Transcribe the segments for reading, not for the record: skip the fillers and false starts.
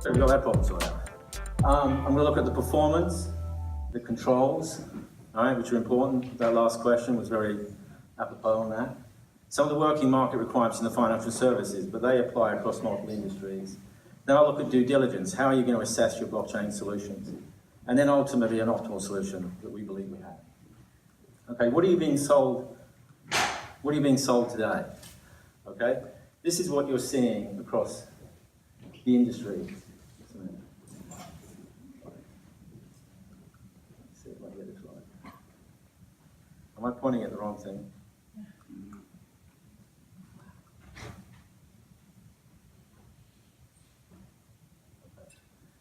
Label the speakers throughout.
Speaker 1: So we've got that problem sorted out. I'm going to look at the performance, the controls, all right, which are important. That last question was very apropos on that. Some of the working market requirements in the financial services, but they apply across multiple industries. Then I'll look at due diligence. How are you going to assess your blockchain solutions? And then ultimately an optimal solution that we believe we have. Okay, what are you being sold? What are you being sold today? Okay, this is what you're seeing across the industry. Let's see if I get this right. Am I pointing at the wrong thing?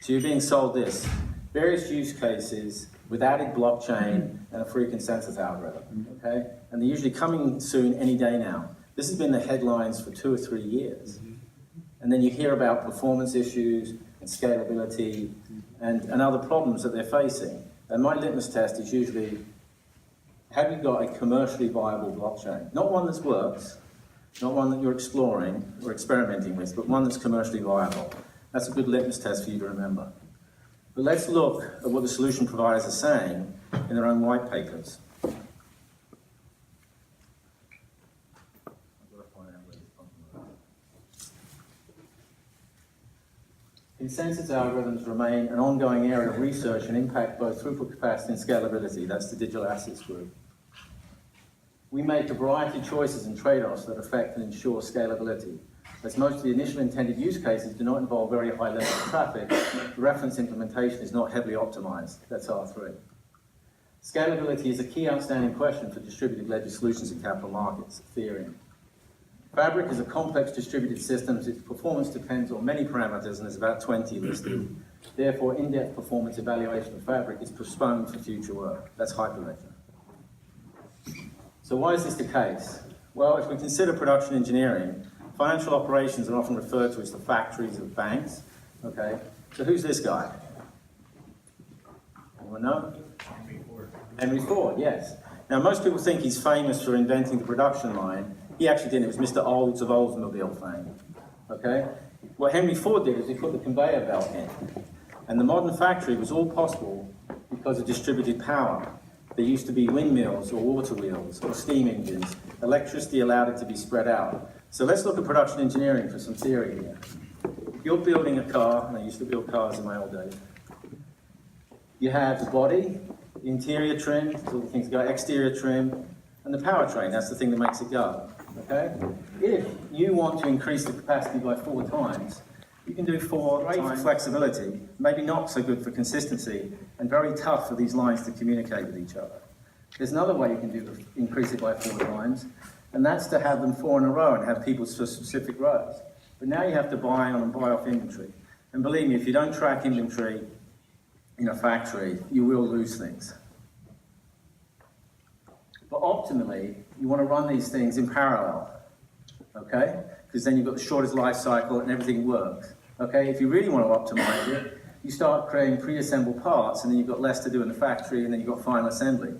Speaker 1: So you're being sold this. Various use cases with added blockchain and a free consensus algorithm, okay? And they're usually coming soon any day now. This has been the headlines for 2 or 3 years. And then you hear about performance issues and scalability and other problems that they're facing. And my litmus test is usually, have you got a commercially viable blockchain? Not one that works, not one that you're exploring or experimenting with, but one that's commercially viable. That's a good litmus test for you to remember. But let's look at what the solution providers are saying in their own white papers. Consensus algorithms remain an ongoing area of research and impact both throughput capacity and scalability. That's the digital assets group. We make a variety of choices and trade-offs that affect and ensure scalability. As most of the initial intended use cases do not involve very high levels of traffic, the reference implementation is not heavily optimized. That's R3. Scalability is a key outstanding question for distributed ledger solutions in capital markets, Ethereum. Fabric is a complex distributed system. Its performance depends on many parameters, and there's about 20 listed. Therefore, in-depth performance evaluation of Fabric is postponed for future work. That's Hyperledger. So why is this the case? Well, if we consider production engineering, financial operations are often referred to as the factories of banks. Okay, so who's this guy? Anyone know? Henry Ford, yes. Now, most people think he's famous for inventing the production line. He actually didn't. It was Mr. Olds of Oldsmobile fame. Okay? What Henry Ford did is he put the conveyor belt in. And the modern factory was all possible because of distributed power. There used to be windmills or water wheels or steam engines. Electricity allowed it to be spread out. So let's look at production engineering for some theory here. If you're building a car, and I used to build cars in my old days, you have the body, the interior trim, so the things go, exterior trim, and the powertrain. That's the thing that makes it go. Okay? If you want to increase the capacity by 4 times, you can do 4 times. Great for flexibility, maybe not so good for consistency, and very tough for these lines to communicate with each other. There's another way you can increase it by 4 times, and that's to have them 4 in a row and have people for specific rows. But now you have to buy on and buy off inventory. And believe me, if you don't track inventory in a factory, you will lose things. But optimally, you want to run these things in parallel, okay? Because then you've got the shortest life cycle and everything works, okay? If you really want to optimize it, you start creating pre-assembled parts, and then you've got less to do in the factory, and then you've got final assembly.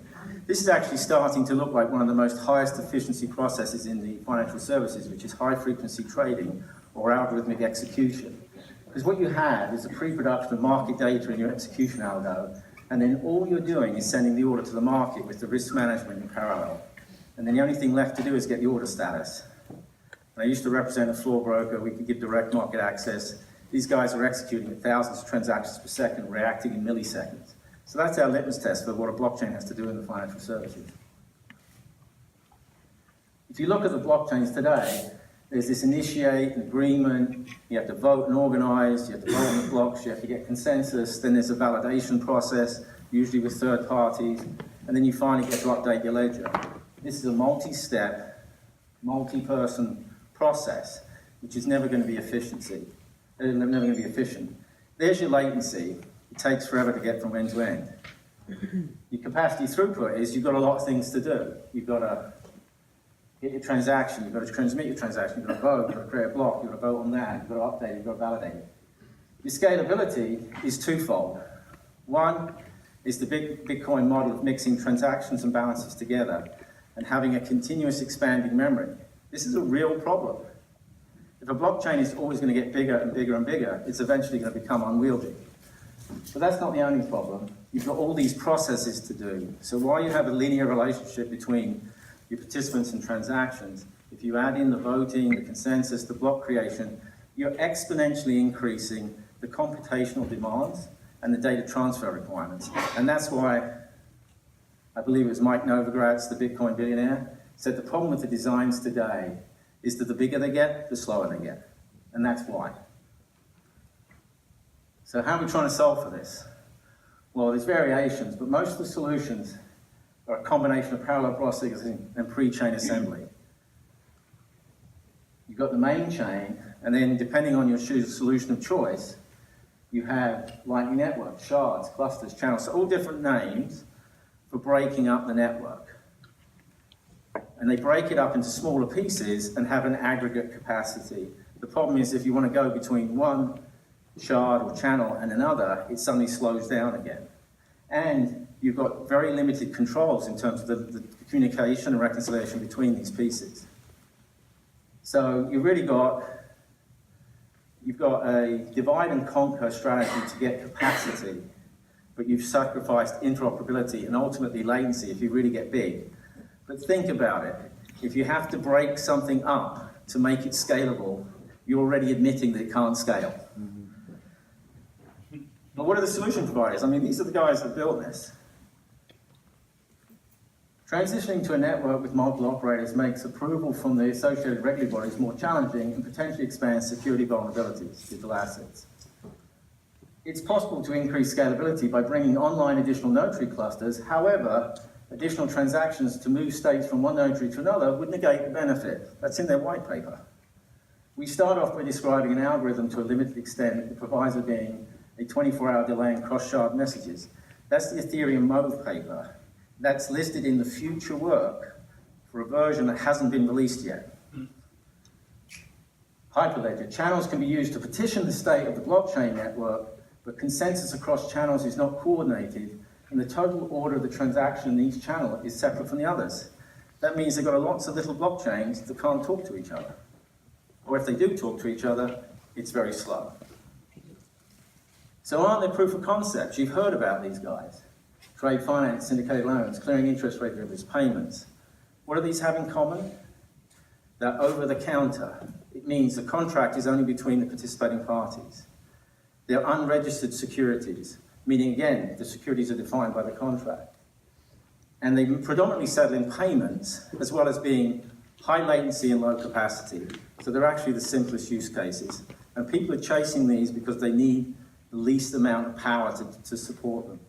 Speaker 1: This is actually starting to look like one of the most highest efficiency processes in the financial services, which is high-frequency trading or algorithmic execution. Because what you have is a pre-production of market data in your execution algo, and then all you're doing is sending the order to the market with the risk management in parallel. And then the only thing left to do is get the order status. And I used to represent a floor broker. We could give direct market access. These guys are executing at thousands of transactions per second, reacting in milliseconds. So that's our litmus test for what a blockchain has to do in the financial services. If you look at the blockchains today, there's this initiate, agreement, you have to vote and organize, you have to vote on the blocks, you have to get consensus, then there's a validation process, usually with third parties, and then you finally get to update your ledger. This is a multi-step, multi-person process, which is never going to be efficient. There's your latency. It takes forever to get from end to end. Your capacity throughput is you've got a lot of things to do. You've got to get your transaction, you've got to transmit your transaction, you've got to vote, you've got to create a block, you've got to vote on that, you've got to update it, you've got to validate it. Your scalability is twofold. One is the big Bitcoin model of mixing transactions and balances together and having a continuous expanding memory. This is a real problem. If a blockchain is always going to get bigger and bigger and bigger, it's eventually going to become unwieldy. But that's not the only problem. You've got all these processes to do. So while you have a linear relationship between your participants and transactions, if you add in the voting, the consensus, the block creation, you're exponentially increasing the computational demands and the data transfer requirements. And that's why, I believe it was Mike Novogratz, the Bitcoin billionaire, said the problem with the designs today is that the bigger they get, the slower they get. And that's why. So how are we trying to solve for this? Well, there's variations, but most of the solutions are a combination of parallel processing and pre-chain assembly. You've got the main chain, and then depending on your solution of choice, you have Lightning Network, shards, clusters, channels, so all different names for breaking up the network. And they break it up into smaller pieces and have an aggregate capacity. The problem is if you want to go between one shard or channel and another, it suddenly slows down again. And you've got very limited controls in terms of the communication and reconciliation between these pieces. So you've got a divide and conquer strategy to get capacity, but you've sacrificed interoperability and ultimately latency if you really get big. But think about it. If you have to break something up to make it scalable, you're already admitting that it can't scale. But what are the solution providers? I mean, these are the guys that built this. Transitioning to a network with multiple operators makes approval from the associated regulatory bodies more challenging and potentially expands security vulnerabilities, digital assets. It's possible to increase scalability by bringing online additional notary clusters. However, additional transactions to move states from one notary to another would negate the benefit. That's in their white paper. We start off by describing an algorithm to a limited extent, the proviso being a 24-hour delay in cross-shard messages. That's the Ethereum Move paper. That's listed in the future work for a version that hasn't been released yet. Hyperledger. Channels can be used to partition the state of the blockchain network, but consensus across channels is not coordinated, and the total order of the transaction in each channel is separate from the others. That means they've got lots of little blockchains that can't talk to each other. Or if they do talk to each other, it's very slow. So aren't there proof of concepts? You've heard about these guys. Trade finance, syndicated loans, clearing interest rate derivatives, payments. What do these have in common? They're over the counter. It means the contract is only between the participating parties. They're unregistered securities, meaning again, the securities are defined by the contract. And they predominantly settle in payments, as well as being high latency and low capacity. So they're actually the simplest use cases. And people are chasing these because they need the least amount of power to support them.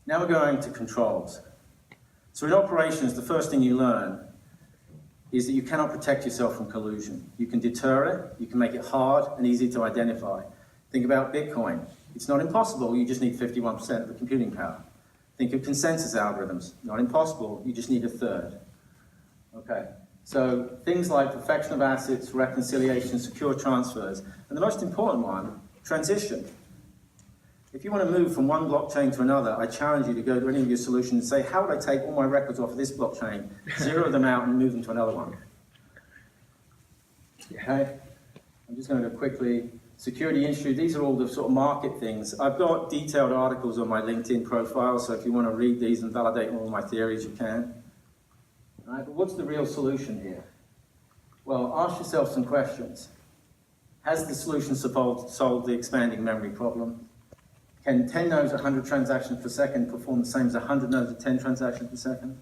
Speaker 1: Now we're going to controls. So in operations, the first thing you learn is that you cannot protect yourself from collusion. You can deter it, you can make it hard and easy to identify. Think about Bitcoin. It's not impossible, you just need 51% of the computing power. Think of consensus algorithms. Not impossible, you just need a third. Okay, so things like perfection of assets, reconciliation, secure transfers, and the most important one, transition. If you want to move from one blockchain to another, I challenge you to go to any of your solutions and say, how would I take all my records off of this blockchain, zero them out, and move them to another one? Okay, I'm just going to go quickly. Security issue, these are all the sort of market things. I've got detailed articles on my LinkedIn profile, so if you want to read these and validate all my theories, you can. All right, but what's the real solution here? Well, ask yourself some questions. Has the solution solved the expanding memory problem? Can 10 nodes at 100 transactions per second perform the same as 100 nodes at 10 transactions per second?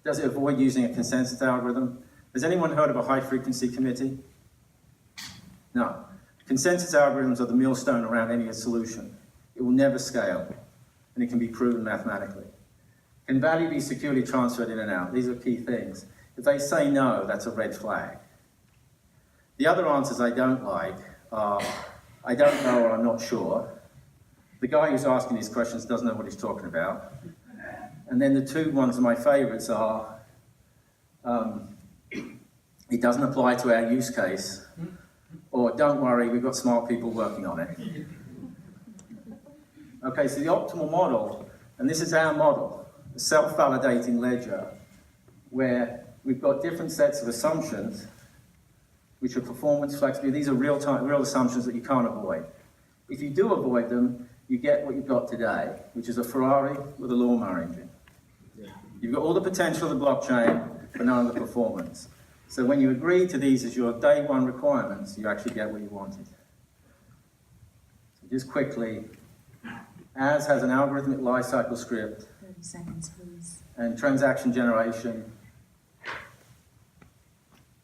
Speaker 1: Does it avoid using a consensus algorithm? Has anyone heard of a high-frequency committee? No. Consensus algorithms are the millstone around any solution. It will never scale, and it can be proven mathematically. Can value be securely transferred in and out? These are key things. If they say no, that's a red flag. The other answers I don't like are, I don't know or I'm not sure. The guy who's asking these questions doesn't know what he's talking about. And then the two ones of my favorites are, it doesn't apply to our use case, or don't worry, we've got smart people working on it. Okay, so the optimal model, and this is our model, a self-validating ledger, where we've got different sets of assumptions, which are performance, flexibility. These are real assumptions that you can't avoid. If you do avoid them, you get what you've got today, which is a Ferrari with a lawnmower engine. You've got all the potential of the blockchain, but none of the performance. So when you agree to these as your day one requirements, you actually get what you wanted. So just quickly, AS has an algorithmic lifecycle script
Speaker 2: 30 seconds, please.
Speaker 1: and transaction generation.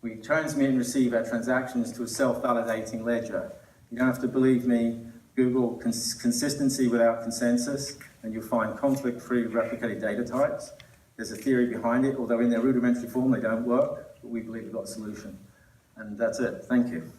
Speaker 1: We transmit and receive our transactions to a self-validating ledger. You don't have to believe me. Google consistency without consensus, and you'll find conflict-free replicated data types. There's a theory behind it, although in their rudimentary form they don't work, but we believe we've got a solution. And that's it. Thank you.